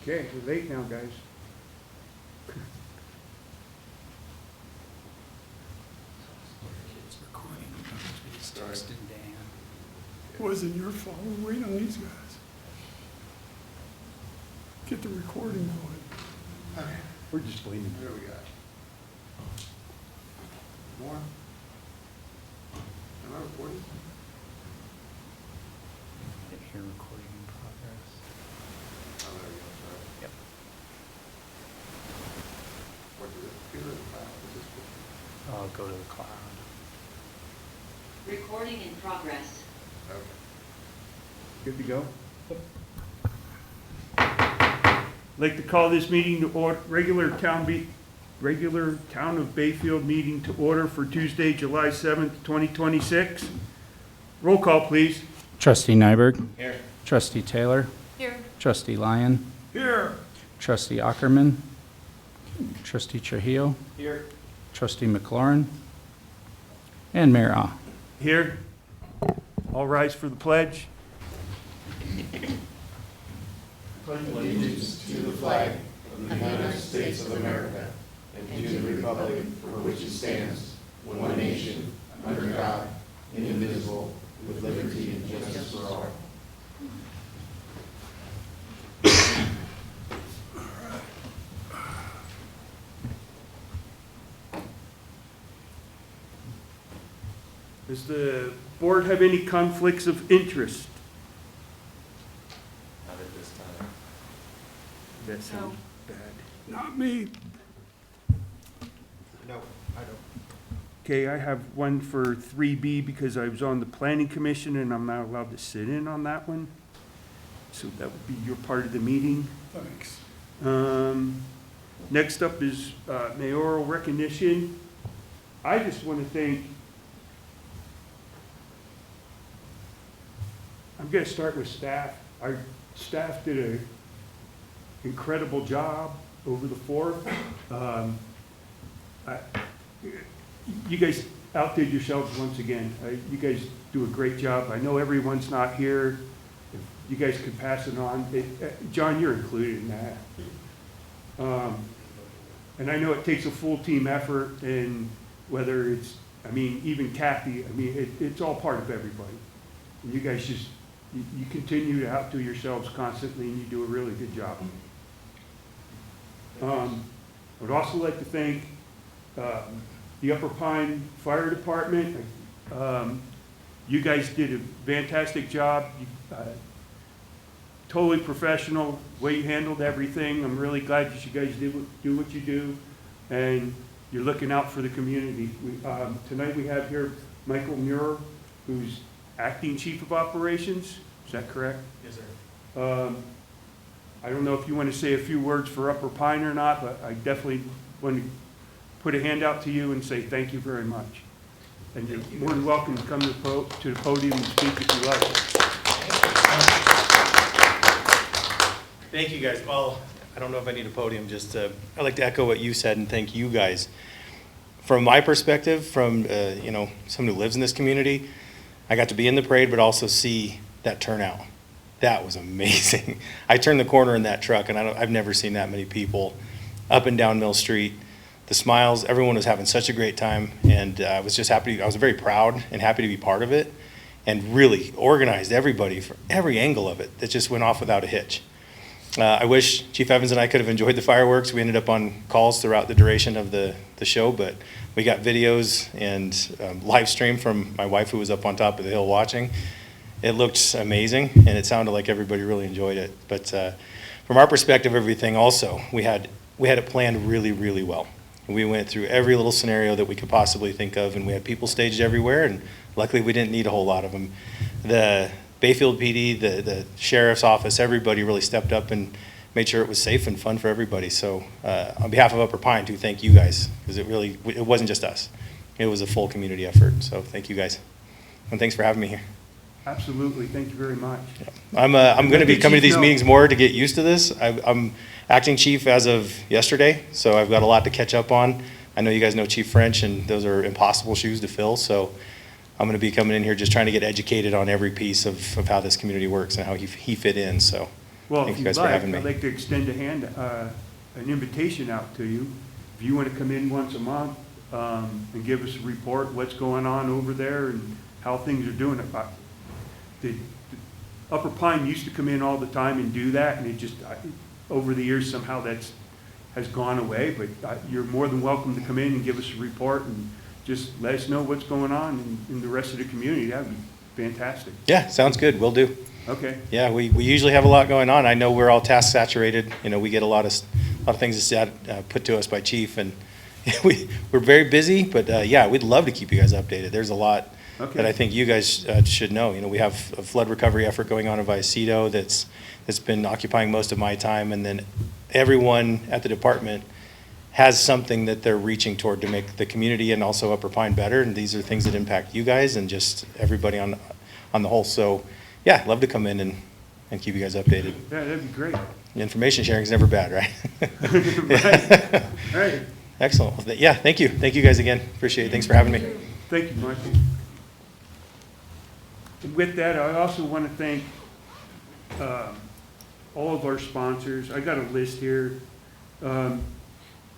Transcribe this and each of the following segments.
Okay, we're late now, guys. It's recording. It's texting Dan. It wasn't your fault. We're waiting on these guys. Get the recording going. Okay. We're just waiting. There we go. More? Am I recording? Hit here, recording in progress. Oh, there we go, sorry. Yep. What is it? Computer or the file? Is this I'll go to the cloud. Recording in progress. okay. Good to go? I'd like to call this meeting to order, regular Town of Bayfield meeting to order for Tuesday, July 7th, 2026. Roll call, please. Trustee Nyberg. Here. Trustee Taylor. Here. Trustee Lyon. Here. Trustee Ackerman. Trustee Trujillo. Here. Trustee McLaurin. And Mayor Ah. Here. All rise for the pledge. Allegiance to the flag of the United States of America and to the republic for which it stands, one nation, under God, indivisible, with liberty and justice for all. Does the board have any conflicts of interest? Not at this time. That sounds bad. Not me. No, I don't. Okay, I have one for 3B because I was on the planning commission and I'm not allowed to sit in on that one. So that would be your part of the meeting. Thanks. Next up is mayoral recognition. I just want to thank, I'm going to start with staff. Our staff did an incredible job over the 4th. You guys outdid yourselves once again. You guys do a great job. I know everyone's not here. If you guys could pass it on. John, you're included in that. And I know it takes a full team effort, and whether it's, I mean, even Kathy, I mean, it's all part of everybody. And you guys just, you continue to outdo yourselves constantly, and you do a really good job. I would also like to thank the Upper Pine Fire Department. You guys did a fantastic job. Totally professional, way you handled everything. I'm really glad that you guys do what you do, and you're looking out for the community. Tonight we have here Michael Muir, who's acting chief of operations. Is that correct? Yes, sir. I don't know if you want to say a few words for Upper Pine or not, but I definitely want to put a hand out to you and say thank you very much. And you're more than welcome to come to the podium and speak if you like. Thank you, guys. Well, I don't know if I need a podium, just I'd like to echo what you said and thank you guys. From my perspective, from someone who lives in this community, I got to be in the parade, but also see that turnout. That was amazing. I turned the corner in that truck, and I've never seen that many people up and down Mill Street. The smiles, everyone was having such a great time, and I was just happy. I was very proud and happy to be part of it, and really organized everybody for every angle of it. That just went off without a hitch. I wish Chief Evans and I could have enjoyed the fireworks. We ended up on calls throughout the duration of the show, but we got videos and live stream from my wife, who was up on top of the hill watching. It looked amazing, and it sounded like everybody really enjoyed it. But from our perspective, everything also, we had it planned really, really well. We went through every little scenario that we could possibly think of, and we had people staged everywhere, and luckily we didn't need a whole lot of them. Bayfield PD, the sheriff's office, everybody really stepped up and made sure it was safe and fun for everybody. So on behalf of Upper Pine, too, thank you guys, because it wasn't just us. It was a full community effort, so thank you guys. And thanks for having me here. Absolutely, thank you very much. I'm going to be Let the coming to chief these know. meetings more to get used to this. I'm acting chief as of yesterday, so I've got a lot to catch up on. I know you guys know Chief French, and those are impossible shoes to fill, so I'm going to be coming in here just trying to get educated on every piece of how this community works and how he fit in, so Well, thank if you you'd guys for like, having I'd me. like to extend an invitation out to you. If you want to come in once a month and give us a report, what's going on over there and how things are doing. The Upper Pine used to come in all the time and do that, and it just, over the years, somehow has gone away. But you're more than welcome to come in and give us a report and just let us know what's going on in the rest of the community. That would be fantastic. Yeah, sounds good, will do. Okay. Yeah, we usually have a lot going on. I know we're all task saturated. You know, we get a lot of things put to us by Chief, and we're very busy. But yeah, we'd love to keep you guys updated. There's a lot Okay. that I think you guys should know. You know, we have a flood recovery effort going on in Vallecito that's been occupying most of my time, and then everyone at the department has something that they're reaching toward to make the community and also Upper Pine better. And these are things that impact you guys and just everybody on the whole. So yeah, love to come in and keep you guys updated. Yeah, that'd be great. Information sharing is never bad, right? Right. Right. Excellent. Well, yeah, thank you. Thank you guys again. Appreciate it. Thanks for having me. Thank you, Michael. And with that, I also want to thank all of our sponsors. I got a list here.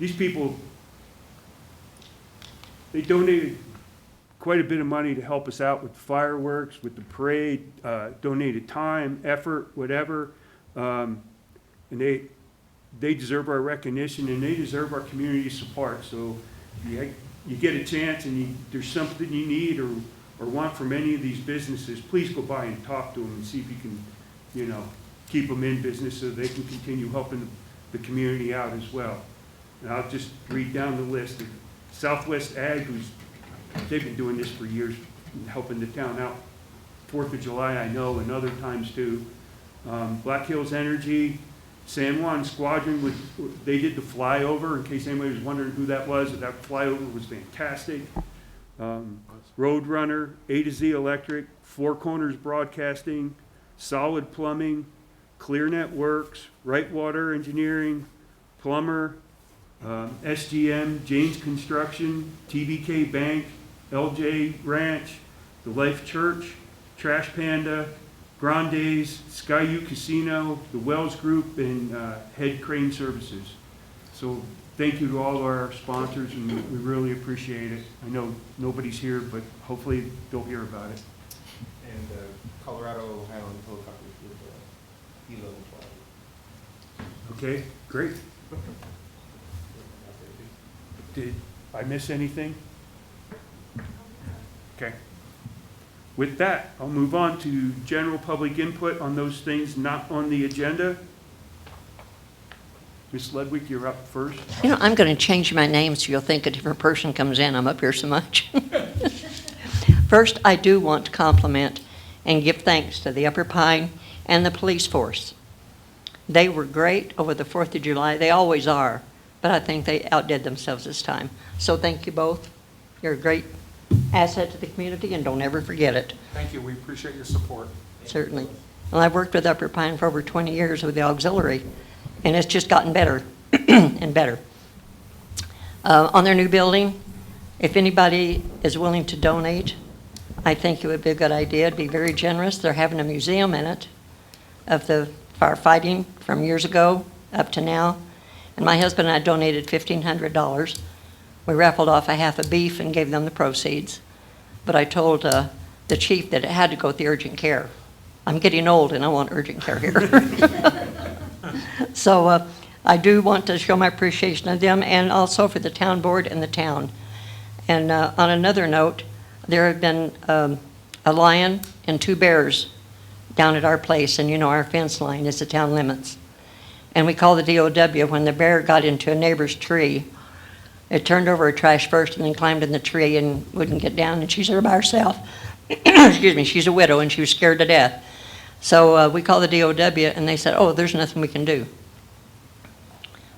These people, they donated quite a bit of money to help us out with the fireworks, with the parade, donated time, effort, whatever. And they deserve our recognition, and they deserve our community support. So you get a chance and there's something you need or want from any of these businesses, please go by and talk to them and see if you can, keep them in business so they can continue helping the community out as well. And I'll just read down the list. Southwest Ag, they've been doing this for years, helping the town out. 4th of July, I know, and other times too. Black Hills Energy, San Juan Squadron, they did the flyover, in case anybody was wondering who that was. That flyover was fantastic. Roadrunner, A to Z Electric, Four Corners Broadcasting, Solid Plumbing, ClearNet Works, Right Water Engineering, Plumber, SGM, James Construction, TBK Bank, LJ Ranch, The Life Church, Trash Panda, Grandes, Skyu Casino, the Wells Group, and Head Crane Services. So thank you to all our sponsors, and we really appreciate it. I know nobody's here, but hopefully they'll hear about it. And Colorado Highland Helicopters with E-level flight. Okay, great. Did I miss anything? Okay. With that, I'll move on to general public input on those things not on the agenda. Ms. Ludwig, you're up first. I'm going to change my name so you'll think a different person comes in. I'm up here so much. First, I do want to compliment and give thanks to the Upper Pine and the police force. They were great over the 4th of July. They always are, but I think they outdid themselves this time. So thank you both. You're a great asset to the community, and don't ever forget it. Thank you, we appreciate your support. Certainly. Well, I've worked with Upper Pine for over 20 years with the auxiliary, and it's just gotten better and better. On their new building, if anybody is willing to donate, I think it would be a good idea. It'd be very generous. They're having a museum in it of the firefighting from years ago up to now. And my husband and I donated $1,500. We raffled off a half a beef and gave them the proceeds. But I told the chief that it had to go with the urgent care. I'm getting old and I want urgent care here. So I do want to show my appreciation of them, and also for the town board and the town. And on another note, there have been a lion and 2 bears down at our place, and our fence line is the town limits. And we call the DOW when the bear got into a neighbor's tree. It turned over a trash first and then climbed in the tree and wouldn't get down, and she's there by herself. Excuse me, she's a widow and she was scared to death. So we called the DOW, and they said, oh, there's nothing we can do.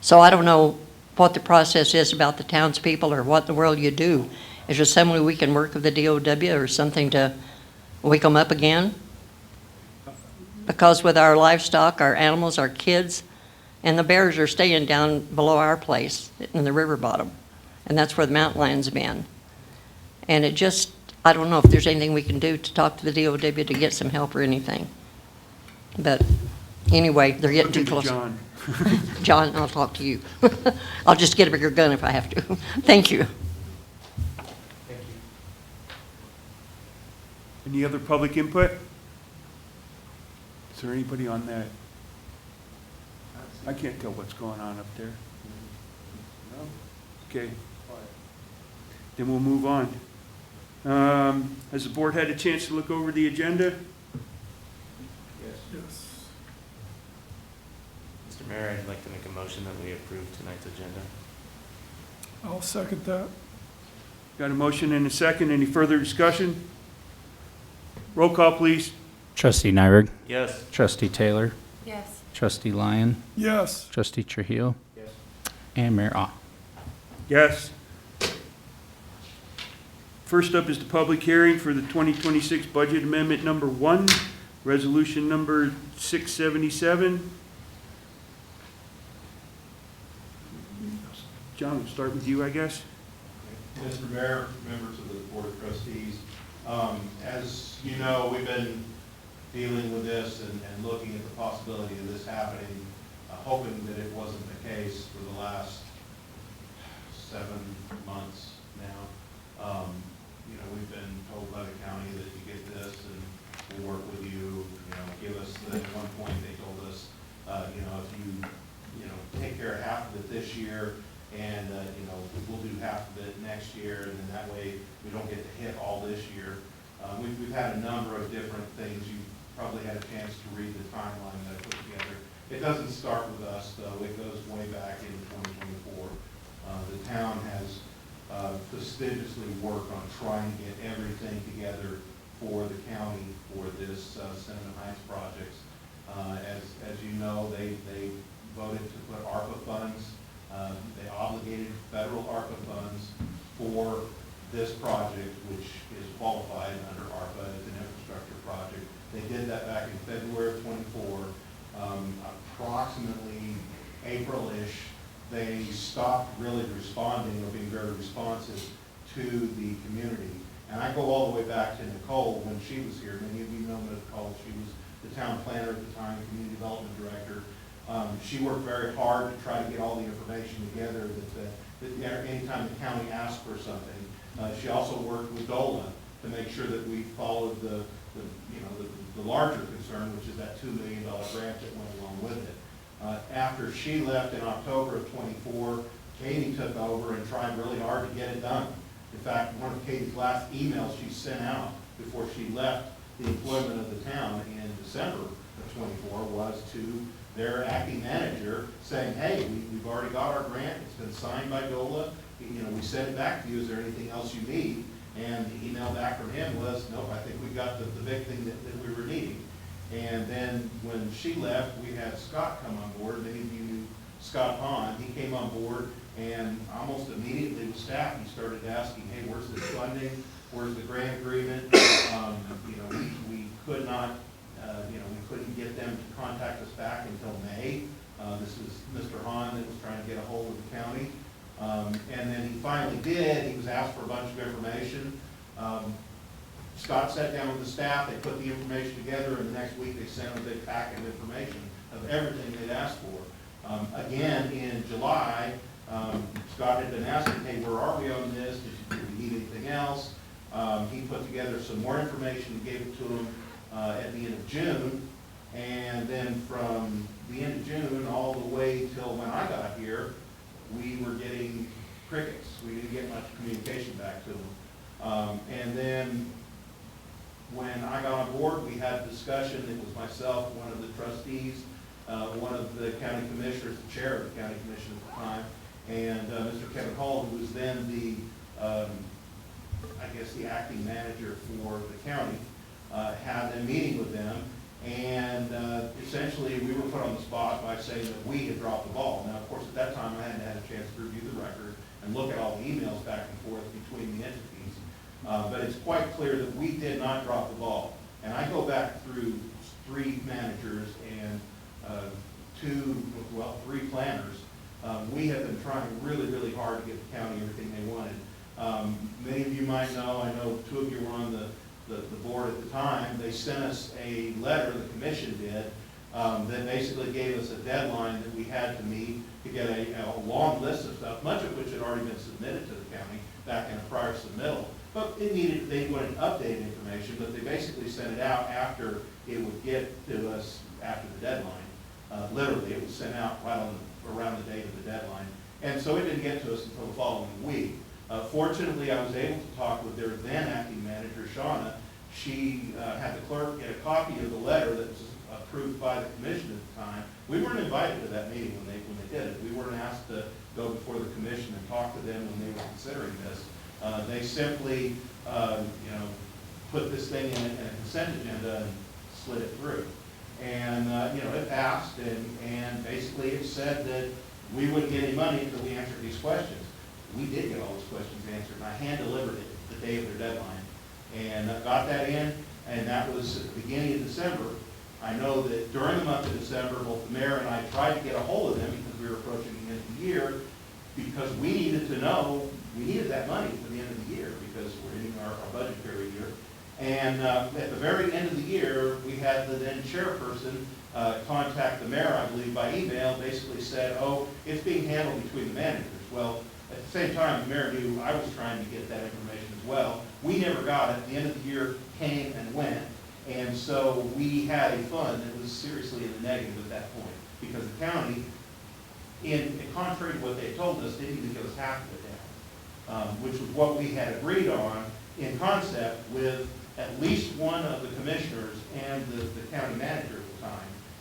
So I don't know what the process is about the townspeople or what in the world you do. Is there some way we can work with the DOW or something to wake them up again? Because with our livestock, our animals, our kids, and the bears are staying down below our place in the river bottom. And that's where the mountain lions have been. And it just, I don't know if there's anything we can do to talk to the DOW to get some help or anything. But anyway, they're getting too Looking to close. John. John, I'll talk to you. I'll just get a bigger gun if I have to. Thank you. Any other public input? Is there anybody on that? I can't tell what's going on up there. No? Okay. Then we'll move on. Has the board had a chance to look over the agenda? Yes. Mr. Mayor, I'd like to make a motion that we approve tonight's agenda. I'll second that. Got a motion and a second. Any further discussion? Roll call, please. Trustee Nyberg, Yes. Trustee Taylor, Yes. Trustee Lyon, Yes. Trustee Trujillo, Yes. and Mayor Ah. Yes. First up is the public hearing for the 2026 Budget Amendment Number 1, Resolution Number 677. John, we'll start with you, I guess. Mr. Mayor, members of the Board of Trustees, as you know, we've been dealing with this and looking at the possibility of this happening, hoping that it wasn't the case for the last 7 months now. You know, we've been told by the county that you get this and we'll work with you, give us, at one point they told us, if you take care of half of it this year, and, we'll do half of it next year, and then that way we don't get to hit all this year. We've had a number of different things. You probably had a chance to read the timeline that I put together. It doesn't start with us, though. It goes way back in 2024. The town has fastidiously worked on trying to get everything together for the county for this Cinnamon Heights projects. As you know, they voted to put ARPA funds. They obligated federal ARPA funds for this project, which is qualified under ARPA as an infrastructure project. They did that back in February of '24. Approximately April-ish, they stopped really responding or being very responsive to the community. And I go all the way back to Nicole when she was here. Many of you know Nicole. She was the town planner at the time, community development director. She worked very hard to try to get all the information together that anytime the county asked for something. She also worked with DOLA to make sure that we followed the larger concern, which is that $2 million grant that went along with it. After she left in October of '24, Katie took over and tried really hard to get it done. In fact, one of Katie's last emails she sent out before she left the employment of the town in December of '24 was to their acting manager saying, hey, we've already got our grant, it's been signed by DOLA, we sent it back to you, is there anything else you need? And the email back from him was, nope, I think we got the big thing that we were needing. And then when she left, we had Scott come on board. Many of you knew Scott Hahn. He came on board, and almost immediately with staff, he started asking, hey, where's the funding? Where's the grant agreement? We could not, we couldn't get them to contact us back until May. This is Mr. Hahn that was trying to get a hold of the county. And then he finally did. He was asked for a bunch of information. Scott sat down with the staff, they put the information together, and the next week they sent him a big packet of information of everything they'd asked for. Again, in July, Scott had been asking, hey, where are we on this? Did we need anything else? He put together some more information and gave it to him at the end of June. And then from the end of June all the way till when I got here, we were getting crickets. We didn't get much communication back to them. And then when I got on board, we had a discussion. It was myself, one of the trustees, one of the county commissioners, the chair of the county commission at the time, and Mr. Kevin Hall, who was then the acting manager for the county, had a meeting with them. And essentially, we were put on the spot by saying that we had dropped the ball. Now, of course, at that time, I hadn't had a chance to review the record and look at all the emails back and forth between the entities. But it's quite clear that we did not drop the ball. And I go back through 3 managers and 3 planners. We have been trying really, really hard to get the county everything they wanted. Many of you might know, I know 2 of you were on the board at the time. They sent us a letter, the commission did, that basically gave us a deadline that we had to meet to get a long list of stuff, much of which had already been submitted to the county back in a prior submittal. But they wanted updated information, but they basically sent it out after it would get to us after the deadline. Literally, it was sent out right around the date of the deadline. And so it didn't get to us until the following week. Fortunately, I was able to talk with their then acting manager, Shauna. She had the clerk get a copy of the letter that was approved by the commission at the time. We weren't invited to that meeting when they did it. We weren't asked to go before the commission and talk to them when they were considering this. They simply, put this thing in a consent agenda and slid it through. And, it passed, and basically it said that we wouldn't get any money until we answered these questions. We did get all those questions answered, and I hand-delivered it the day of their deadline. And I got that in, and that was at the beginning of December. I know that during the month of December, both the mayor and I tried to get a hold of them because we were approaching the end of the year, because we needed to know, we needed that money for the end of the year because we're in our budgetary year. And at the very end of the year, we had the then chairperson contact the mayor, I believe, by email, basically said, oh, it's being handled between the managers. Well, at the same time, the mayor knew I was trying to get that information as well. We never got it. The end of the year came and went. And so we had a fund that was seriously in the negative at that point because the county, in contrary to what they told us, didn't even give us half of it down, which was what we had agreed on in concept with at least one of the commissioners and the county manager at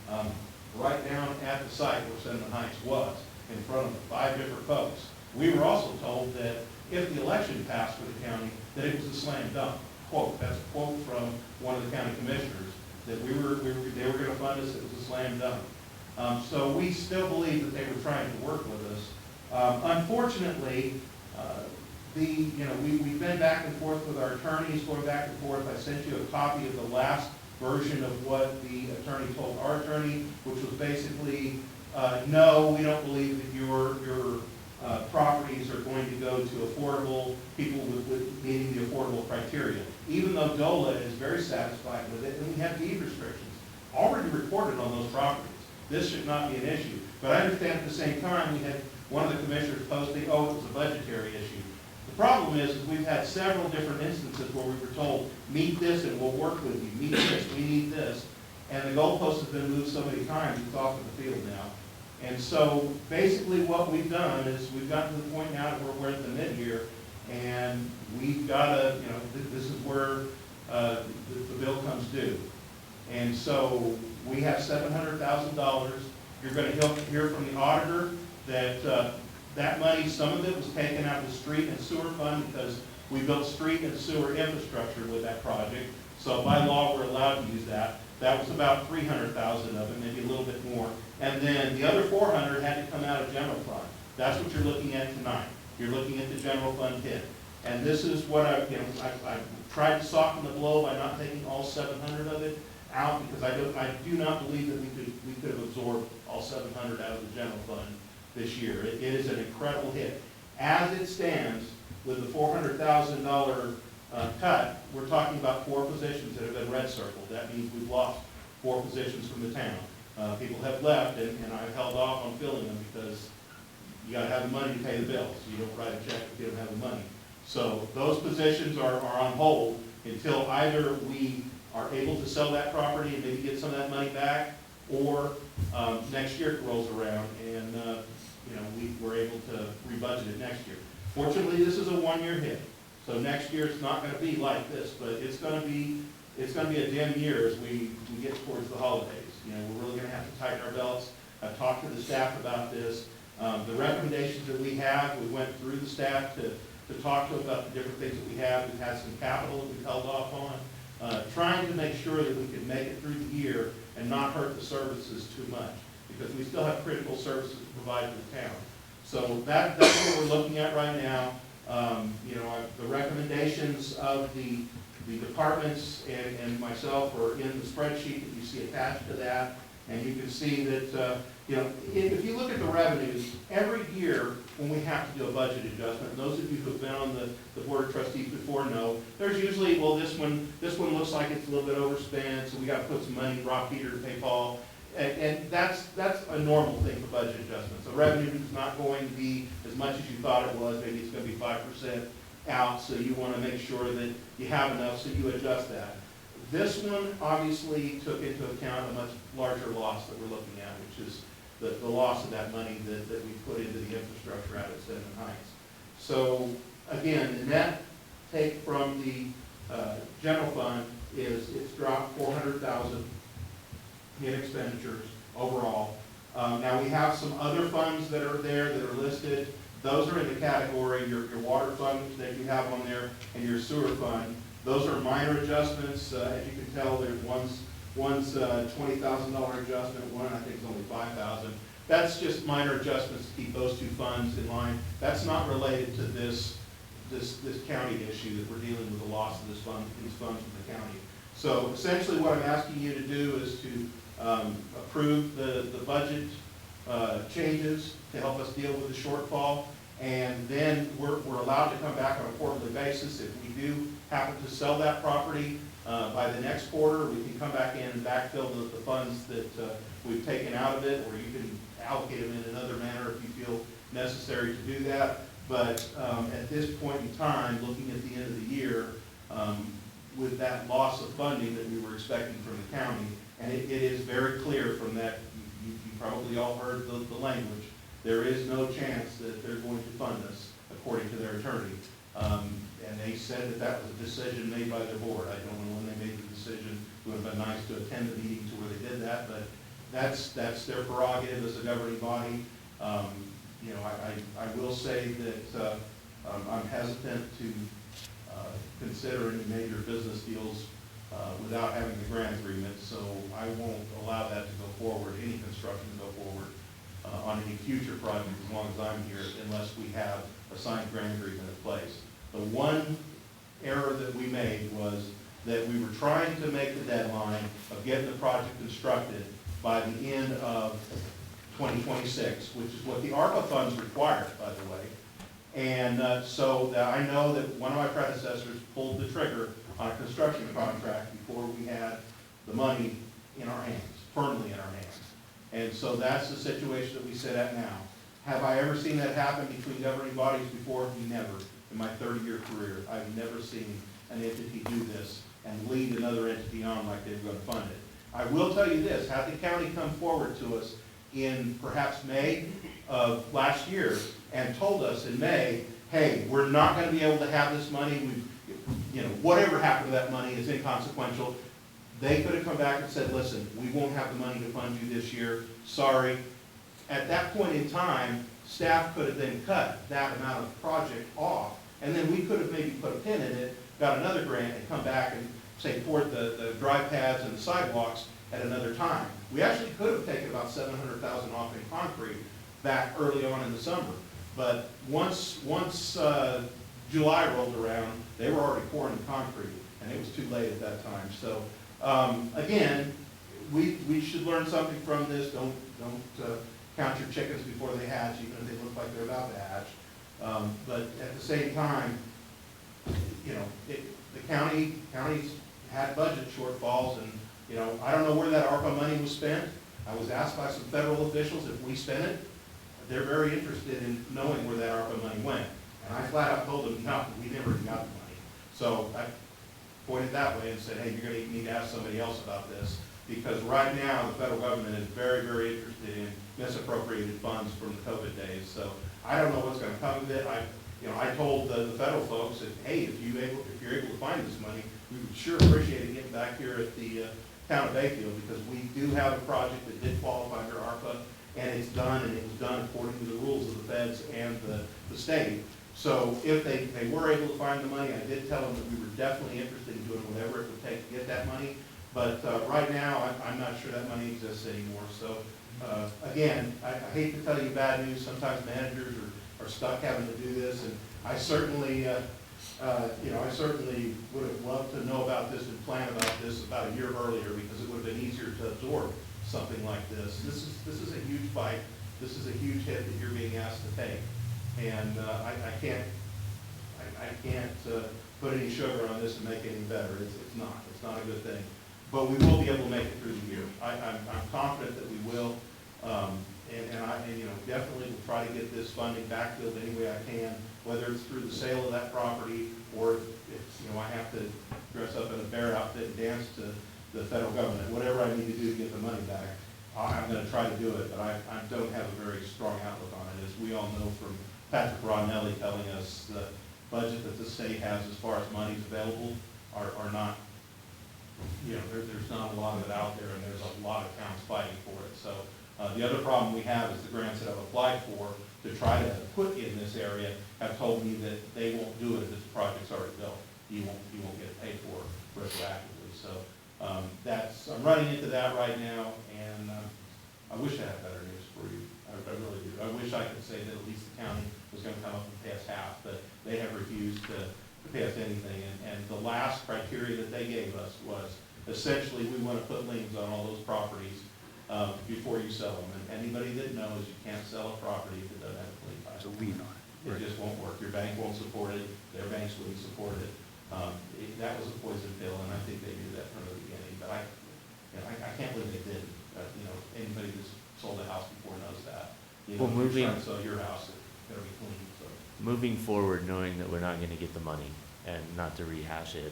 the time, right down at the site where Cinnamon Heights was, in front of 5 different folks. We were also told that if the election passed for the county, that it was a slam dunk. Quote, that's a quote from one of the county commissioners, that they were going to fund us, it was a slam dunk. So we still believe that they were trying to work with us. Unfortunately, we've been back and forth with our attorneys, going back and forth. I sent you a copy of the last version of what the attorney told our attorney, which was basically, no, we don't believe that your properties are going to go to affordable people with meeting the affordable criteria. Even though DOLA is very satisfied with it, and we have deed restrictions already recorded on those properties. This should not be an issue. But I understand at the same time, we had one of the commissioners posting, oh, it was a budgetary issue. The problem is we've had several different instances where we were told, meet this and we'll work with you, meet this, we need this. And the goalposts have been moved so many times, it's off of the field now. And so basically what we've done is we've gotten to the point now where we're at the mid-year, and we've got to, this is where the bill comes due. And so we have $700,000. You're going to hear from the auditor that that money, some of it was taken out of the street and sewer fund because we built street and sewer infrastructure with that project. So by law, we're allowed to use that. That was about 300,000 of it, maybe a little bit more. And then the other 400 had to come out of general fund. That's what you're looking at tonight. You're looking at the general fund hit. And this is what I tried to soften the blow by not taking all 700 of it out because I do not believe that we could have absorbed all 700 out of the general fund this year. It is an incredible hit. As it stands, with the $400,000 cut, we're talking about 4 positions that have been red circled. That means we've lost 4 positions from the town. People have left, and I've held off on filling them because you got to have the money to pay the bills. You don't write a check if you don't have the money. So those positions are on hold until either we are able to sell that property and maybe get some of that money back, or next year rolls around and we're able to rebudget it next year. Fortunately, this is a 1-year hit, so next year it's not going to be like this, but it's going to be a dim year as we get towards the holidays. We're really going to have to tighten our belts. I've talked to the staff about this. The recommendations that we have, we went through the staff to talk to about the different things that we have. We've had some capital that we've held off on, trying to make sure that we could make it through the year services too much, because we still have critical services to provide to the town. So that's what we're looking at right now. You know, the recommendations of the departments and myself are in the spreadsheet that you see attached to that. And you can see that, you know, if you look at the revenues, every year when we have to do a budget adjustment, those of you who have been on the board of trustees before know, there's usually, well, this one looks like it's a little bit overspent, so we got to put some money in rock heater to pay Paul. And that's a normal thing for budget adjustments. The revenue is not going to be as much as you thought it was. Maybe it's going to be 5% out, so you want to make sure that you have enough, so you adjust that. This one obviously took into account a much larger loss that we're looking at, which is the loss of that money that we put into the infrastructure out at Cinnamon Heights. So again, the net take from the general fund is it's dropped $400,000 in expenditures overall. Now we have some other funds that are there that are listed. Those are in the category, your water fund that you have on there and your sewer fund. Those are minor adjustments. As you can tell, there's one's $20,000 adjustment, one I think is only $5,000. That's just minor adjustments to keep those two funds in line. That's not related to this county issue that we're dealing with the loss of these funds from the county. So essentially what I'm asking you to do is to approve the budget changes to help us deal with the shortfall. And then we're allowed to come back on a quarterly basis. If we do happen to sell that property by the next quarter, we can come back in and backfill the funds that we've taken out of it, or you can allocate them in another manner if you feel necessary to do that. But at this point in time, looking at the end of the year, with that loss of funding that we were expecting from the county, and it is very clear from that, you probably all heard the language, there is no chance that they're going to fund us, according to their attorney. And they said that was a decision made by their board. I don't know when they made the decision. It would have been nice to attend the meeting to where they did that, but that's their prerogative as a governing body. You know, I will say that I'm hesitant to consider any major business deals without having the grant agreement, so I won't allow that to go forward, any construction to go forward on any future project as long as I'm here, unless we have a signed grant agreement in place. The one error that we made was that we were trying to make the deadline of getting the project constructed by the end of 2026, which is what the ARPA funds require, by the way. And so I know that one of my predecessors pulled the trigger on a construction contract before we had the money in our hands, firmly in our hands. And so that's the situation that we sit at now. Have I ever seen that happen between governing bodies before? Never. In my 30-year career, I've never seen an entity do this and lead another entity on like they were going to fund it. I will tell you this, had the county come forward to us in perhaps May of last year and told us in May, hey, we're not going to be able to have this money, you know, whatever happened to that money is inconsequential. They could have come back and said, listen, we won't have the money to fund you this year, sorry. At that point in time, staff could have then cut that amount of project off, and then we could have maybe put a pin in it, got another grant, and come back and say poured the dry pads and the sidewalks at another time. We actually could have taken about $700,000 off in concrete back early on in the summer. But once July rolled around, they were already pouring the concrete, and it was too late at that time. So again, we should learn something from this. Don't count your chickens before they hatch, even if they look like they're about to hatch. But at the same time, you know, the county's had budget shortfalls, and you know, I don't know where that ARPA money was spent. I was asked by some federal officials if we spent it. They're very interested in knowing where that ARPA money went. And I flat out told them, no, we never got the money. So I pointed that way and said, hey, you're going to need to ask somebody else about this. Because right now, the federal government is very, very interested in misappropriated funds from the COVID days. So I don't know what's going to come of it. I told the federal folks that, hey, if you're able to find this money, we would sure appreciate it getting back here at the town of Bayfield, because we do have a project that did qualify for ARPA, and it's done, and it was done according to the rules of the feds and the state. So if they were able to find the money, I did tell them that we were definitely interested in doing whatever it would take to get that money. But right now, I'm not sure that money exists anymore. So again, I hate to tell you bad news. Sometimes managers are stuck having to do this, and I certainly, I certainly would have loved to know about this and plan about this about a year earlier, because it would have been easier to absorb something like this. This is a huge fight. This is a huge hit that you're being asked to take, and I can't put any sugar on this and make it any better. It's not a good thing. But we will be able to make it through the year. I'm confident that we will, and definitely will try to get this funding backfilled any way I can, whether it's through the sale of that property, or if I have to dress up in a bear outfit and dance to the federal government, whatever I need to do to get the money back, I'm going to try to do it. But I don't have a very strong outlook on it, as we all know from Patrick Ronelli telling us the budget that the state has as far as monies available are not. There's not a lot of it out there, and there's a lot of towns fighting for it. So the other problem we have is the grants that I've applied for to try to put in this area have told me that they won't do it if this project's already built. You won't get paid for it retroactively. So I'm running into that right now, and I wish I had better news for you. I really do. I wish I could say that at least the county was going to come up and pay us half, but they have refused to pay us anything. And the last criteria that they gave us was essentially we want to put liens on all those properties before you sell them. And anybody that knows, you can't sell a property if it doesn't have a lien title. There's a lien on it. It just won't work. Your bank won't support it. Their banks wouldn't support it. That was a poison pill, and I think they knew that from the beginning. But I can't believe they didn't. Anybody that's sold a house before knows that. Well, if you're trying to sell your house, it's gotta be clean. So. Moving forward, knowing that we're not going to get the money, and not to rehash it,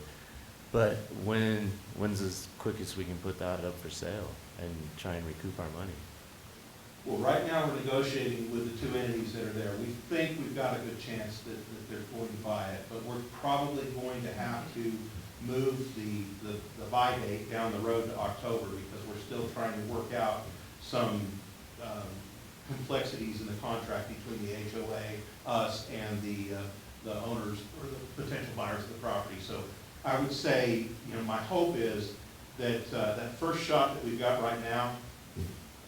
but when's as quickest we can put that up for sale and try and recoup our money? Well, right now we're negotiating with the two entities that are there. We think we've got a good chance that they're going to buy it, but we're probably going to have to move the buy date down the road to October, because we're still trying to work out some complexities in the contract between the HOA, us, and the owners or the potential buyers of the property. So I would say, my hope is that that first shot that we've got right now,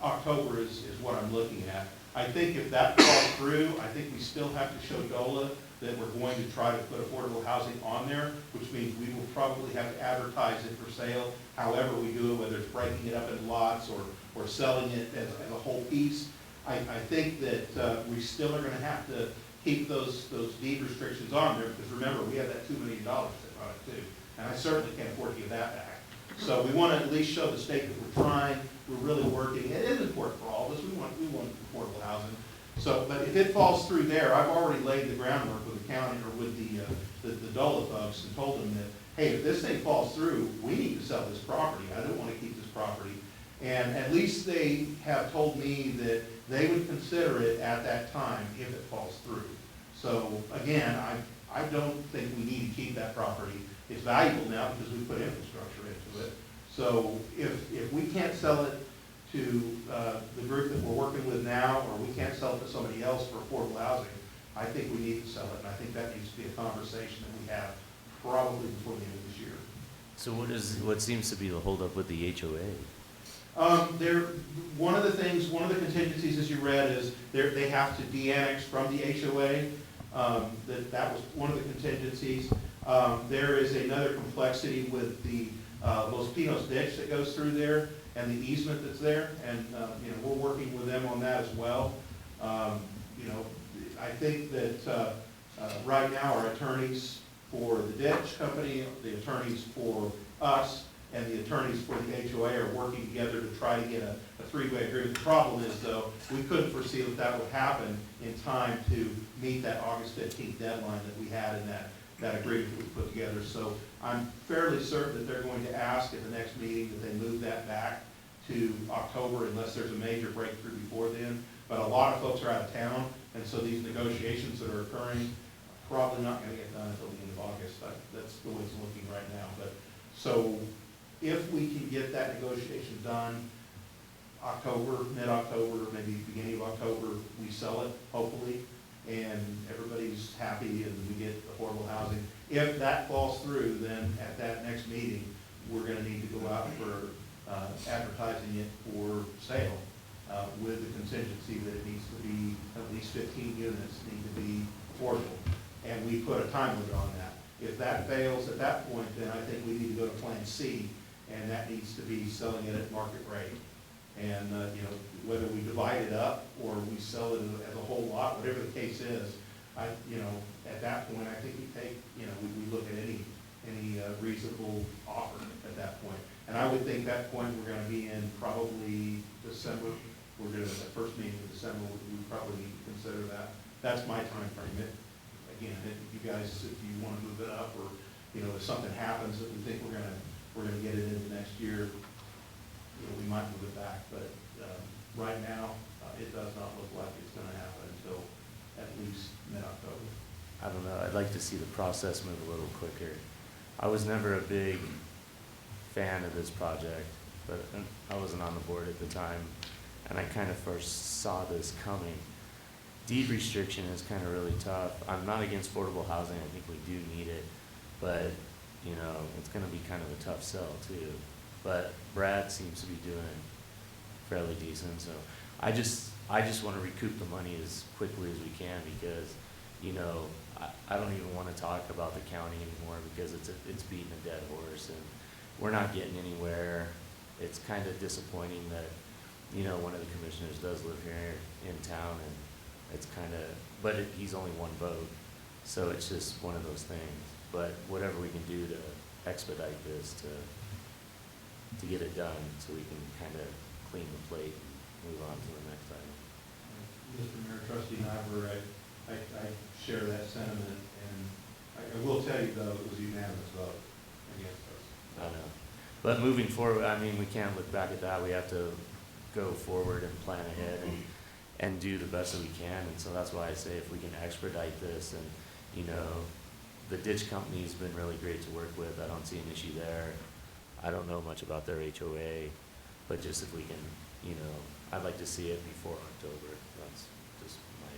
October is what I'm looking at. I think if that falls through, I think we still have to show DOLA that we're going to try to put affordable housing on there, which means we will probably have to advertise it for sale, however we do it, whether it's breaking it up in lots or selling it as a whole piece. I think that we still are going to have to keep those deed restrictions on there, because remember, we have that $2 million sitting on it too, and I certainly can't afford to give that back. So we want to at least show the state that we're trying, we're really working. It is important for all of us. We want affordable housing. So, but if it falls through there, I've already laid the groundwork with the county or with the DOLA folks and told them that, hey, if this thing falls through, we need to sell this property. I don't want to keep this property. And at least they have told me that they would consider it at that time if it falls through. So again, I don't think we need to keep that property. It's valuable now because we put infrastructure into it. So if we can't sell it to the group that we're working with now, or we can't sell it to somebody else for affordable housing, I think we need to sell it. And I think that needs to be a conversation that we have probably before the end of this year. So what seems to be the holdup with the HOA? One of the contingencies, as you read, is they have to de-annex from the HOA. That was one of the contingencies. There is another complexity with the Los Pinos ditch that goes through there and the easement that's there, and we're working with them on that as well. I think that right now our attorneys for the ditch company, the attorneys for us, and the attorneys for the HOA are working together to try to get a three-way agreement. The problem is, though, we couldn't foresee that would happen in time to meet that August 15th deadline that we had in that agreement that we put together. So I'm fairly certain that they're going to ask at the next meeting that they move that back to October unless there's a major breakthrough before then. But a lot of folks are out of town, and so these negotiations that are occurring are probably not going to get done until the end of August. That's the way it's looking right now. But so if we can get that negotiation done October, mid-October, maybe beginning of October, we sell it, hopefully, and everybody's happy and we get affordable housing. If that falls through, then at that next meeting, we're gonna need to go out for advertising it for sale with the contingency that it needs to be, at least 15 units need to be affordable. And we put a time limit on that. If that fails at that point, then I think we need to go to Plan C, and that needs to be selling it at market rate. And, you know, whether we divide it up or we sell it as a whole lot, whatever the case is, you know, at that point, I think we take, you know, we look at any reasonable offer at that point. And I would think that point we're gonna be in probably December. We're gonna, the first meeting in December, we probably need to consider that. That's my timeframe. Again, if you guys, if you wanna move it up, or, you know, if something happens that we think we're gonna get it into next year, you know, we might move it back. But, right now, it does not look like it's gonna happen until at least mid-October. I don't know, I'd like to see the process move a little quicker. I was never a big fan of this project, but I wasn't on the board at the time, and I kind of first saw this coming. Deed restriction is kind of really tough. I'm not against affordable housing, I think we do need it, but, you know, it's gonna be kind of a tough sell too. But Brad seems to be doing fairly decent, so I just want to recoup the money as quickly as we can, because, you know, I don't even want to talk about the county anymore, because it's beating a dead horse, and we're not getting anywhere. It's kind of disappointing that, you know, one of the commissioners does live here in town, and it's kind of, but he's only one vote, so it's just one of those things. But whatever we can do to expedite this, to get it done, so we can kind of clean the plate and move on to the next item. Mr. Mayor, Trustee Nyberg, I share that sentiment, and I will tell you, though, it was a unanimous vote against us. I know. But moving forward, I mean, we can't look back at that. We have to go forward and plan ahead and do the best that we can. And so that's why I say if we can expedite this, and, you know, the ditch company's been really great to work with. I don't see an issue there. I don't know much about their HOA, but just if we can, you know, I'd like to see it before October. That's just my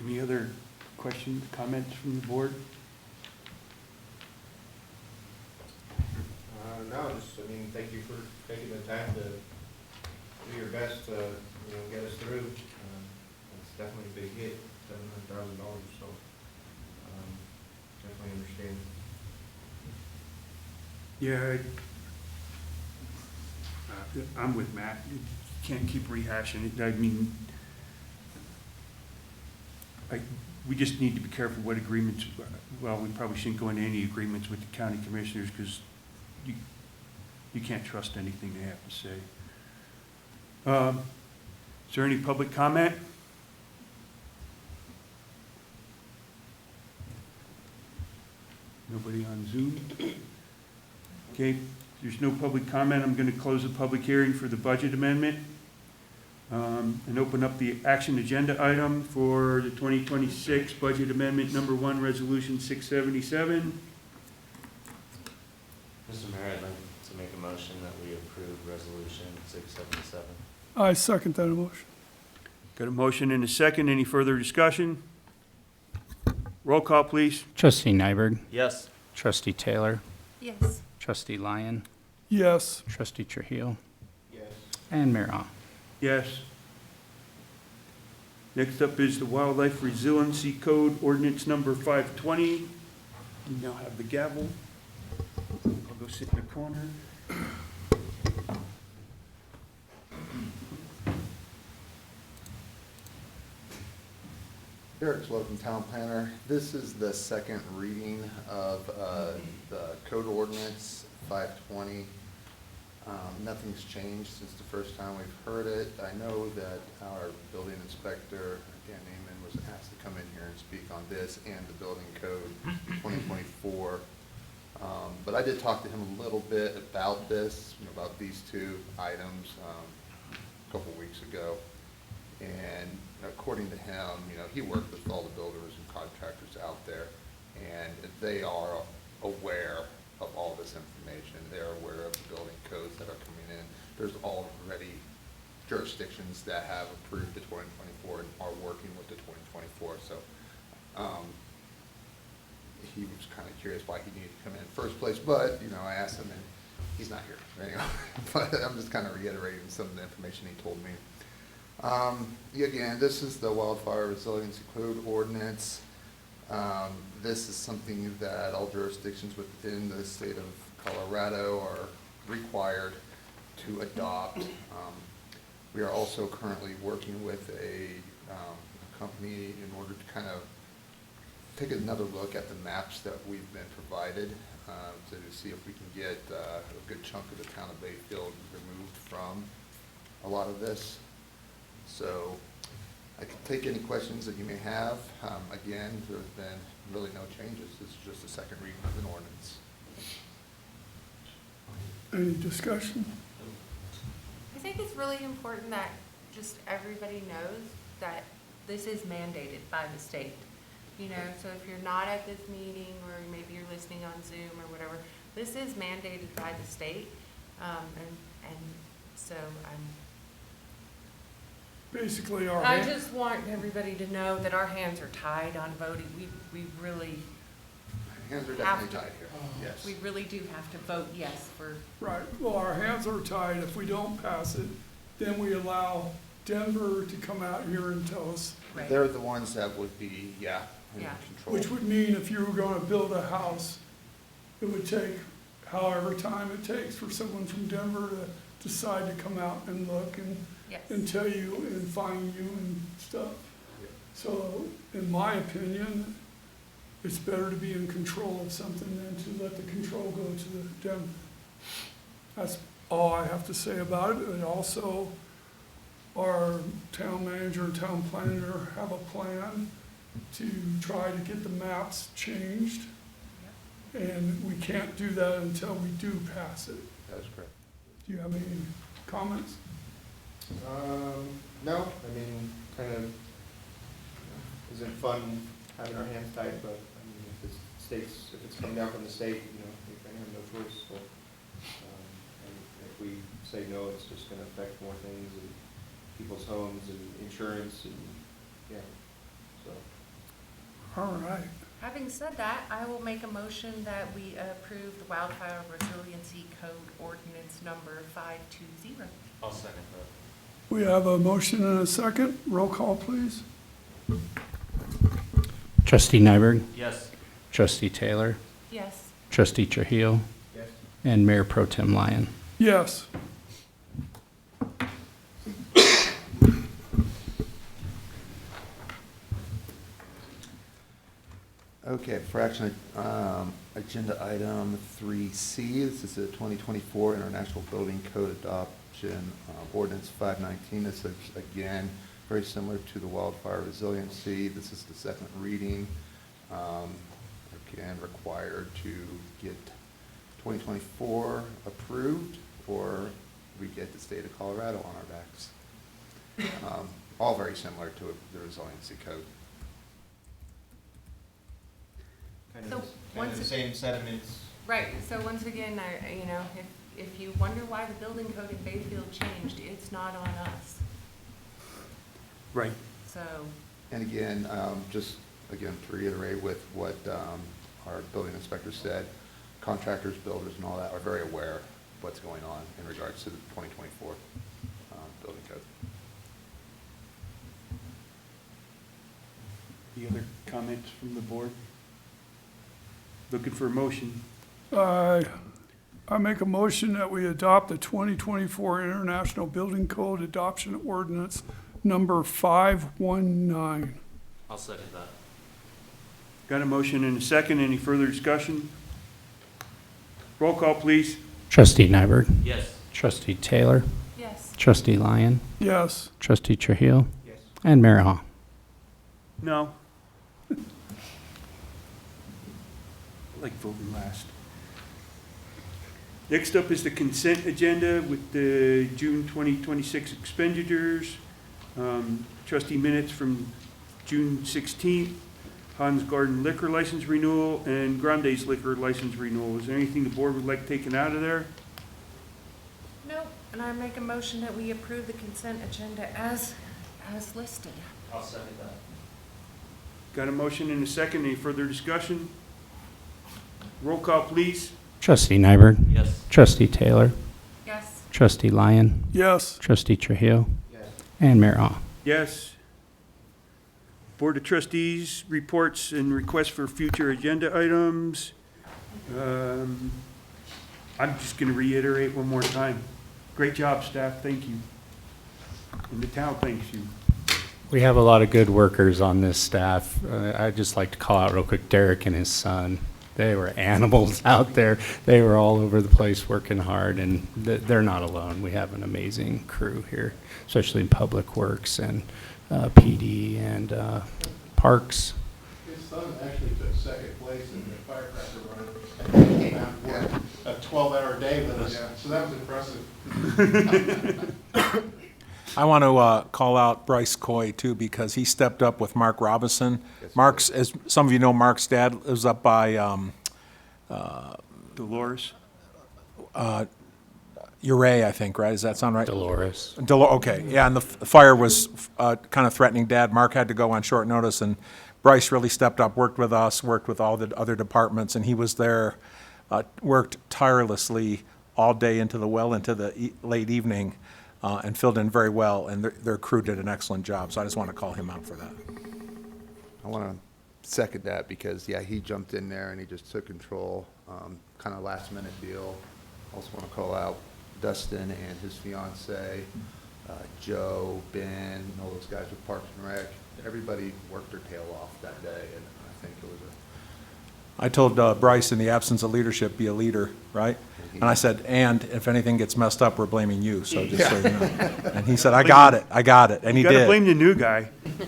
opinion. Any other questions, comments from the board? No, just, I mean, thank you for taking the time to do your best to, you know, get us through. It's definitely a big hit, $700,000, so, definitely understand. Yeah, I'm with Matt. You can't keep rehashing it. I mean, we just need to be careful what agreements, well, we probably shouldn't go into any agreements with the county commissioners, because you can't trust anything they have to say. Is there any public comment? Nobody on Zoom? Okay, if there's no public comment, I'm going to close the public hearing for the budget amendment and open up the action agenda item for the 2026 budget amendment number 1, resolution 677. Mr. Mayor, I'd like to make a motion that we approve resolution 677. I second that motion. Got a motion and a second. Any further discussion? Roll call, please. Trustee Nyberg, Yes. Trustee Taylor, Yes. Trustee Lyon, Yes. Trustee Trujillo, Yes. and Mayor On. Yes. Next up is the Wildlife Resiliency Code Ordinance Number 520. You now have the gavel. I'll go sit in the corner. Derek Slocum, Town Planner. This is the second reading of the code ordinance 520. Nothing's changed since the first time we've heard it. I know that our building inspector, Dan Neiman, was asked to come in here and speak on this and the building code 2024. But I did talk to him a little bit about this, about these two items a couple weeks ago. And according to him, he worked with all the builders and contractors out there, and they are aware of all this information. They're aware of the building codes that are coming in. There's already jurisdictions that have approved the 2024 and are working with the 2024. So he was kind of curious why he needed to come in the first place, but, you know, I asked him, and he's not here, anyway. But I'm just kind of reiterating some of the information he told me. Again, this is the Wildfire Resiliency Code ordinance. This is something that all jurisdictions within the state of Colorado are required to adopt. We are also currently working with a company in order to kind of take another look at the maps that we've been provided to see if we can get a good chunk of the town of Bayfield removed from a lot of this. So I can take any questions that you may have. Again, there's been really no changes. This is just a second reading of an ordinance. Any discussion? I think it's really important that just everybody knows that this is mandated by the state. You know, so if you're not at this meeting, or maybe you're listening on Zoom or whatever, this is mandated by the state. And so Basically, I just want everybody to know that our hands are tied on voting. We really Hands are have definitely to. tied here, yes. We really do have to vote yes for. right, well, our hands are tied. If we don't pass it, then we allow Denver to come out here and tell us, Right. They're the ones that would be, in Yeah. control. which would mean if you were gonna build a house, it would take however time it takes for someone from Denver to decide to come out and look and Yes. tell you and find you and stuff. So, in my opinion, it's better to be in control of something than to let the control go to the Denver. That's all I have to say about it. And also, our town manager and town planner have a plan to try to get the maps changed. And we can't do that until we do pass it. That is correct. Do you have any comments? No, I mean, kind of, isn't fun having our hands tied, but, I mean, if it's coming down from the state, you know, we kind of have no choice, so. And if we say no, it's just gonna affect more things, and people's homes, and insurance, and, yeah, so. All right. Having said that, I will make a motion that we approve the Wildfire Resiliency Code Ordinance number 520. I'll second that. We have a motion and a second. Roll call, please. Trustee Nyberg, Yes. Trustee Taylor, Yes. Trustee Trujillo, Yes. and Mayor Pro Tem Lyon. Yes. Okay, for action, agenda item 3C, this is the 2024 International Building Code Adoption Ordinance 519. This is, again, very similar to the wildfire resiliency. This is the second reading. Again, required to get 2024 approved, or we get the state of Colorado on our backs. All very similar to the resiliency code. Kind So of, once the it- same sentiments. Right, so once again, you know, if you wonder why the building code in Bayfield changed, it's not on us, Right. so. And again, just again to reiterate with what our building inspector said, contractors, builders, and all that are very aware of what's going on in regards to the 2024 building code. Any other comments from the board? Looking for a motion. I make a motion that we adopt the 2024 International Building Code Adoption Ordinance number 519. I'll second that. Got a motion and a second. Any further discussion? Roll call, please. Trustee Nyberg, Yes. Trustee Taylor, Yes. Trustee Lyon, Yes. Trustee Trujillo, Yes. and Mayor Hall. No. I like voting last. Next up is the consent agenda with the June 2026 expenditures. Trustee minutes from June 16th, Hans Garden liquor license renewal, and Grande's liquor license renewal. Is there anything the board would like taken out of there? Nope, and I make a motion that we approve the consent agenda as listed. I'll second that. Got a motion and a second. Any further discussion? Roll call, please. Trustee Nyberg. Yes. Trustee Taylor. Yes. Trustee Lyon. Yes. Trustee Trujillo. Yes. And Mayor Hall. Yes. Board of Trustees reports and requests for future agenda items. I'm just going to reiterate one more time. Great job, staff. Thank you. And the town thanks you. We have a lot of good workers on this staff. I'd just like to call out real quick Derek and his son. They were animals out there. They were all over the place working hard, and they're not alone. We have an amazing crew here, especially in Public Works and PD and Parks. His son actually took second place in the firecracker run, and he came out and worked a 12-hour day with us, so that was impressive. I want to call out Bryce Coy, too, because he stepped up with Mark Robinson. Mark's, as some of you know, Mark's dad lives up by Dolores? Uray, I think, right? Does that sound right? Dolores. Okay, yeah, and the fire was kind of threatening Dad. Mark had to go on short notice, and Bryce really stepped up, worked with us, worked with all the other departments, and he was there, worked tirelessly all day into the late evening, and filled in very well, and their crew did an excellent job, so I just want to call him out for that. I want to second that because, yeah, he jumped in there and he just took control, kind of last minute deal. Also want to call out Dustin and his fiance, Joe, Ben, all those guys with Parks and Rec. Everybody worked their tail off that day, and I think it was I told Bryce, in the absence of leadership, be a leader, right? And I said, and if anything gets messed up, we're blaming you, so just so you know. And he said, I got it, and he You got to did. blame the new guy. he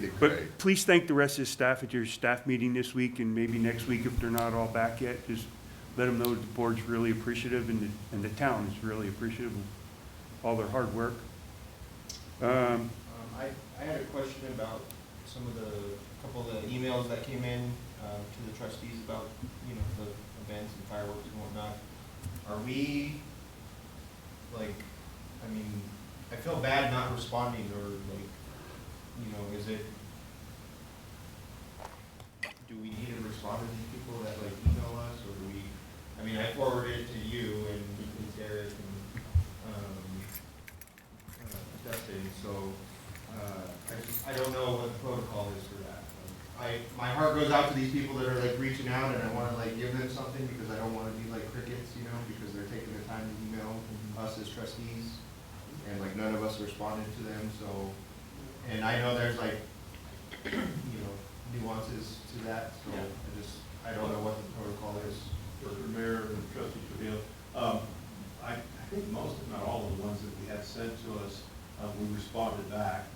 did great. But please thank the rest of the staff at your staff meeting this week, and maybe next week if they're not all back yet. Just let them know the board's really appreciative, and the town is really appreciative of all their hard work. I had a question about couple of the emails that came in to the trustees about, the events and fireworks and whatnot. Are we, I feel bad not responding, or is it, do we need to respond to these people that email us, or do we, I forwarded it to you and Derek and Dustin, so I don't know what the protocol is for that. My heart goes out to these people that are reaching out, and I want to give them something, because I don't want to be like crickets, because they're taking the time to email us as trustees, and none of us responded to them. So, and I know there's nuances to that. So I don't know what the protocol is. For the mayor and trustee Trujillo, I think most, if not all, of the ones that we had sent to us, we responded back.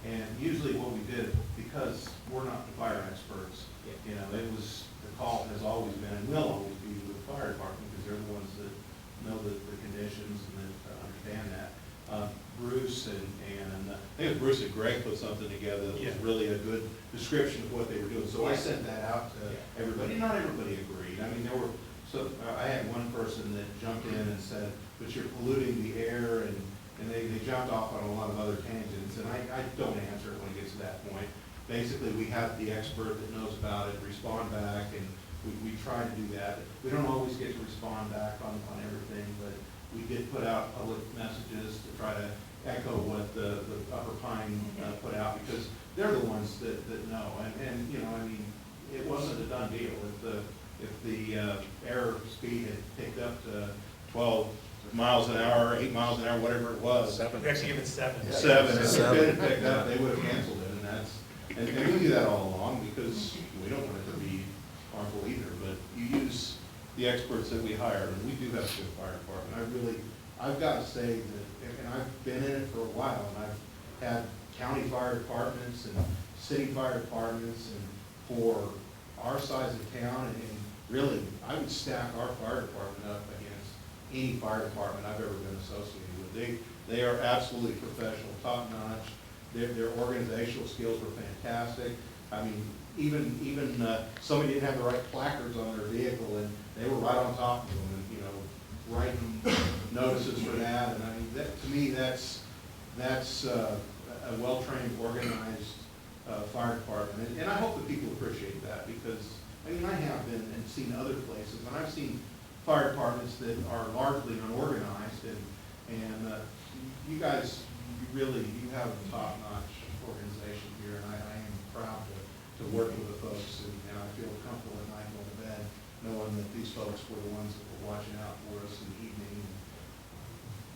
And usually what we did, because we're not the fire experts, it was, the call has always been, and will always be, with the fire department, because they're the ones that know the conditions and that understand that. Bruce and I think it was Bruce and Greg put something together that was really a good description of what they were doing. So I sent that out to everybody. Not everybody agreed. I had one person that jumped in and said, but you're polluting the air, and they jumped off on a lot of other tangents, and I don't answer it when it gets to that point. Basically, we have the expert that knows about it respond back, and we try to do that. We don't always get to respond back on everything, but we did put out public messages to try to echo what the Upper Pine put out, because they're the ones that know. And it wasn't a done deal. If the air speed had picked up to 12 miles an hour, 8 miles an hour, whatever it was. We actually give it 7. 7. If it had picked up, they would have canceled it, and we do that all along, because we don't want it to be harmful either, but you use the experts that we hire, and we do have a good fire department. I've got to say that, and I've been in it for a while, and I've had county fire departments and city fire departments, and for our size of town, and really, I would stack our fire department up against any fire department I've ever been associated with. They are absolutely professional, top notch. Their organizational skills were fantastic. Even somebody didn't have the right placards on their vehicle, and they were right on top of them, and writing notices for that. And to me, that's a well-trained, organized fire department, and I hope that people appreciate that, because I mean, I have been and seen other places, and I've seen fire departments that are largely unorganized, and you guys, you have a top-notch organization here, and I am proud to work with the folks, and I feel comfortable at night going to bed, knowing that these folks were the ones that were watching out for us in the evening.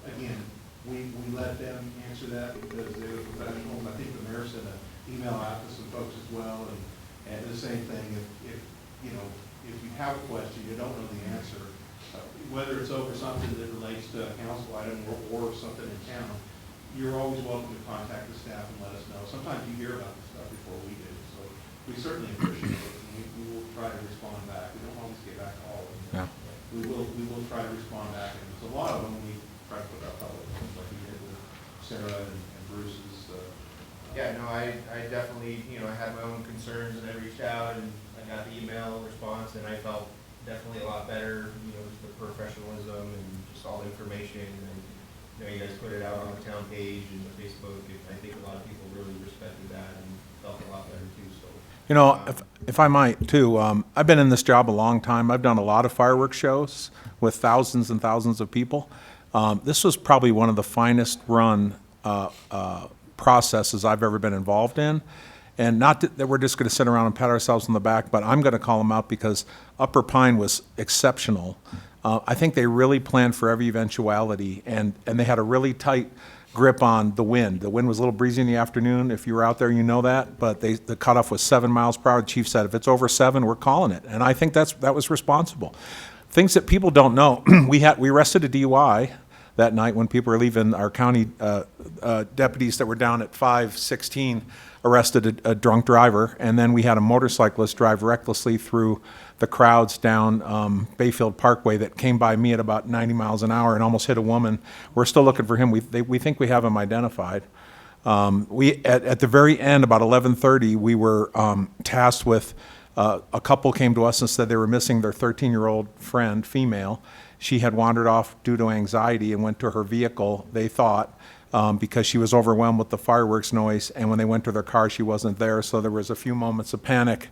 Again, we let them answer that because they were professionals. I think the mayor sent an email out to some folks as well, and the same thing, if you have a question, you don't know the answer, whether it's over something that relates to a council item or something in town, you're always welcome to contact the staff and let us know. Sometimes you hear about this stuff before we do, so we certainly appreciate it. We will try to respond back. We don't always get back to all of them. Yeah. We will try to respond back, and there's a lot of them we try to put out public, like we did with Sarah and Bruce's. Yeah, no, I definitely, I had my own concerns and I reached out and I got the email response and I felt definitely a lot better, just the professionalism and just all the information and, you guys put it out on the town page and Facebook, and I think a lot of people really respected that and felt a lot better too, so. If I might too, I've been in this job a long time. I've done a lot of fireworks shows with thousands and thousands of people. This was probably one of the finest run processes I've ever been involved in. And not that we're just going to sit around and pat ourselves on the back, but I'm going to call them out because Upper Pine was exceptional. I think they really planned for every eventuality, and they had a really tight grip on the wind. The wind was a little breezy in the afternoon. If you were out there, you know that. But the cutoff was 7 miles per hour. The chief said, if it's over 7, we're calling it. And I think that was responsible. Things that people don't know. We arrested a DUI that night when people were leaving. Our county deputies that were down at 5:16 arrested a drunk driver, and then we had a motorcyclist drive recklessly through the crowds down Bayfield Parkway that came by me at about 90 miles an hour and almost hit a woman. We're still looking for him. We think we have him identified. At the very end, about 11:30, we were tasked with, a couple came to us and said they were missing their 13-year-old friend, female. She had wandered off due to anxiety and went to her vehicle, they thought, because she was overwhelmed with the fireworks noise, and when they went to their car, she wasn't there, so there was a few moments of panic,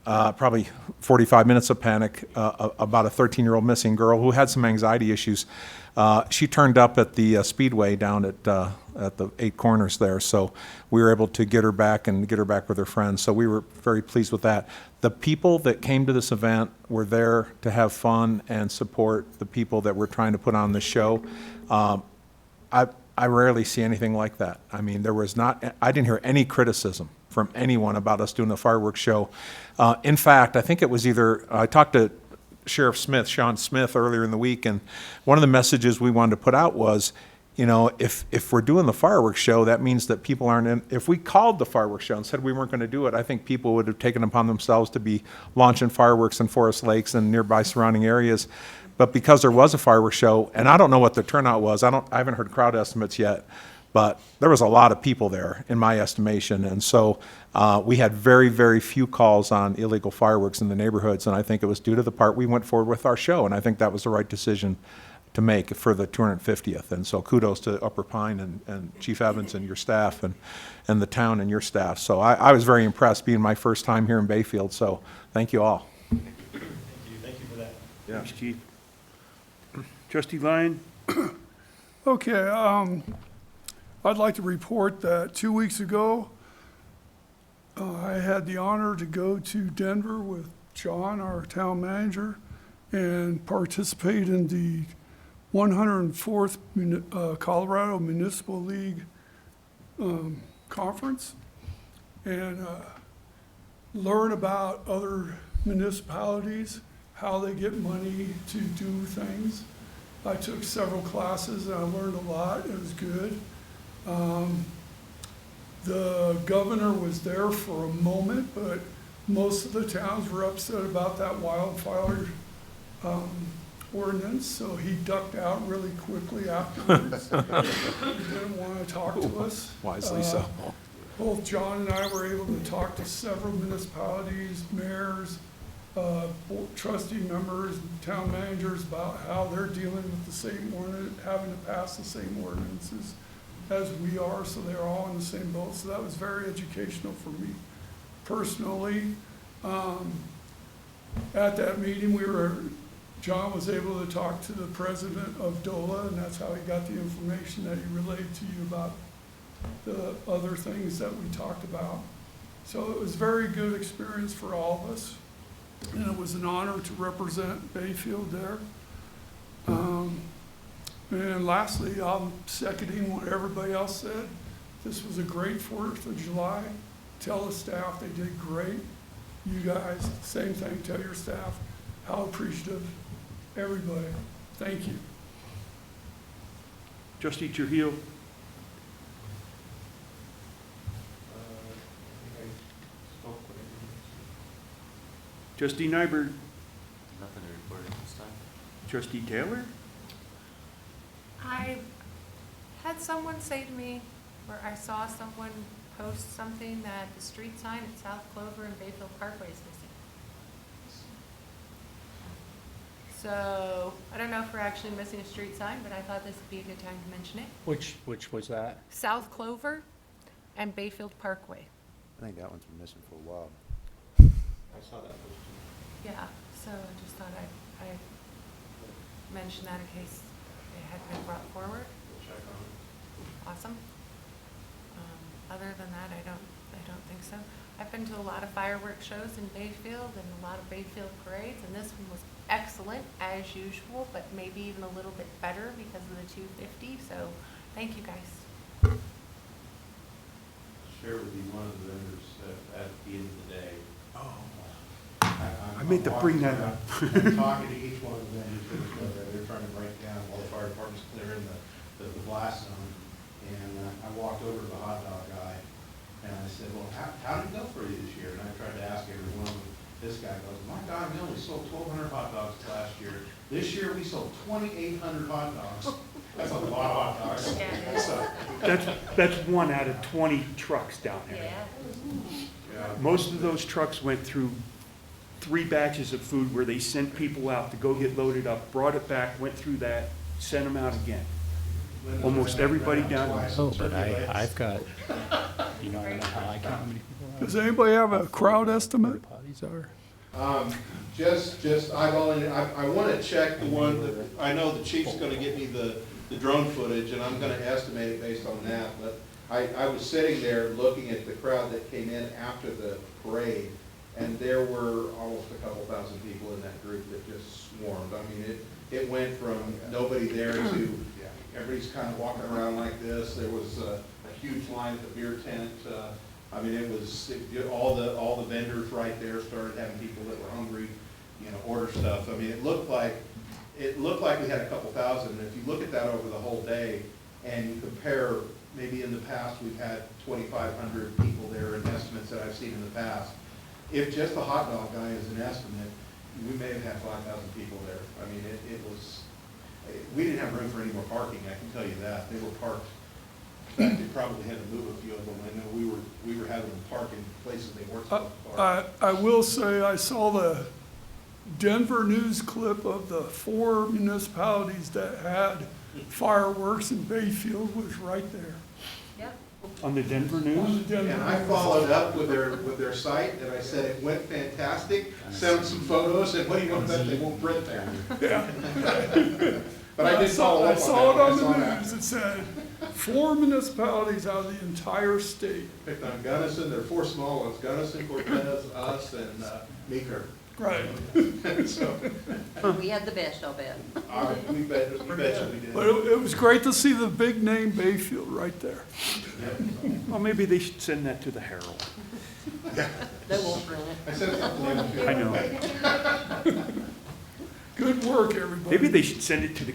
probably 45 minutes of panic about a 13-year-old missing girl who had some anxiety issues. She turned up at the Speedway down at the 8 Corners there, so we were able to get her back and get her back with her friends, so we were very pleased with that. The people that came to this event were there to have fun and support the people that we're trying to put on the show. I rarely see anything like that. I mean, I didn't hear any criticism from anyone about us doing the fireworks show. In fact, I think it was I talked to Sheriff Smith, Sean Smith, earlier in the week, and one of the messages we wanted to put out was, if we're doing the fireworks show, that means that people aren't in. If we called the fireworks show and said we weren't going to do it, I think people would have taken upon themselves to be launching fireworks in Forest Lakes and nearby surrounding areas. But because there was a fireworks show, and I don't know what the turnout was, I haven't heard crowd estimates yet, but there was a lot of people there in my estimation. And so we had very, very few calls on illegal fireworks in the neighborhoods, and I think it was due to the part we went forward with our show, and I think that was the right decision to make for the 250th. And so kudos to Upper Pine and Chief Evans and your staff and the town and your staff. So I was very impressed being my first time here in Bayfield, so thank you all. Thank you for that. Yeah. Thanks, Chief. Trustee Lyon? Okay, I'd like to report that 2 weeks ago, I had the honor to go to Denver with John, our town manager, and participate in the 104th Colorado Municipal League conference and learn about other municipalities, how they get money to do things. I took several classes and I learned a lot. It was good. The governor was there for a moment, but most of the towns were upset about that wildfire ordinance, so he ducked out really quickly afterwards. He didn't want to talk to us. Wisely so. Both John and I were able to talk to several municipalities, mayors, trustee members, town managers about how they're dealing with the same ordinance, having to pass the same ordinances as we are, so they're all in the same boat. So that was very educational for me personally. at that meeting, John was able to talk to the president of DOLA, and that's how he got the information that he relayed to you about the other things that we talked about. So it was a very good experience for all of us, and it was an honor to represent Bayfield there. And lastly, I'm seconding what everybody else said. This was a great 4th of July. Tell the staff they did great. You guys, same thing, tell your staff how appreciative, everybody. Thank you. Trustee Trujillo? Trustee Nyberg? Nothing to report at this time. Trustee Taylor? I had someone say to me, or I saw someone post something that the street sign at South Clover and Bayfield Parkway is missing. So, I don't know if we're actually missing a street sign, but I thought this would be a good time to mention it. Which was that? South Clover and Bayfield Parkway. I think that one's been missing for a while. I saw that post. Yeah, so I just thought I'd mention that in case it had been brought forward. We'll check on it. Awesome. Other than that, I don't think so. I've been to a lot of fireworks shows in Bayfield and a lot of Bayfield parades, and this one was excellent as usual, but maybe even a little bit better because of the 250. So, thank you guys. Share with you one of the vendors at the end of the day. I meant to bring that up. I'm talking to each one of the vendors that was there. They're trying to break down while the fire department's clearing the blast zone. And I walked over to the hot dog guy and I said, well, how did it go for you this year? And I tried to ask every one of them. This guy goes, my God, we only sold 1,200 hot dogs last year. This year we sold 2,800 hot dogs. That's a lot of hot dogs. Yeah. So, That's 1 out of 20 trucks down there. Yeah. Most of those trucks went through 3 batches of food where they sent people out to go get loaded up, brought it back, went through that, sent them out again. Almost everybody down there. Oh, but I've got, you know, I don't know how I count how many people are. Does anybody have a crowd estimate? Potties are. I want to check the one that, I know the chief's going to get me the drone footage, and I'm going to estimate it based on that, but I was sitting there looking at the crowd that came in after the parade, and there were almost a couple thousand people in that group that just swarmed. I mean, it went from nobody there to everybody's kind of walking around like this. There was a huge line at the beer tent. I mean, all the vendors right there started having people that were hungry, you know, order stuff. I mean, it looked like we had a couple thousand. And if you look at that over the whole day and you compare, maybe in the past we've had 2,500 people there in estimates that I've seen in the past. If just the hot dog guy is an estimate, we may have had 5,000 people there. I mean, we didn't have room for any more parking, I can tell you that. They were parked. In fact, they probably had to move a few of them. I know we were having them park in places they weren't supposed to park. I will say I saw the Denver news clip of the 4 municipalities that had fireworks, and Bayfield was right there. Yep. On the Denver On News? the Denver And I news. followed up with their site, and I said, it went fantastic, sent them some photos, and what do you know, bet they won't print there. Yeah. But I did follow up on I saw it that. on I saw the that. news. It said 4 municipalities out of the entire state. Picked on Gunnison, there are 4 small ones, Gunnison, Cortez, us, and Meeker. Right. So, We had the best, I'll bet. we bet you we did. But it was great to see the big name Bayfield right there. Yep. Well, maybe they should send that to the Herald. They won't print it. I said something to them too. I know. Good work, everybody. Maybe they should send it to the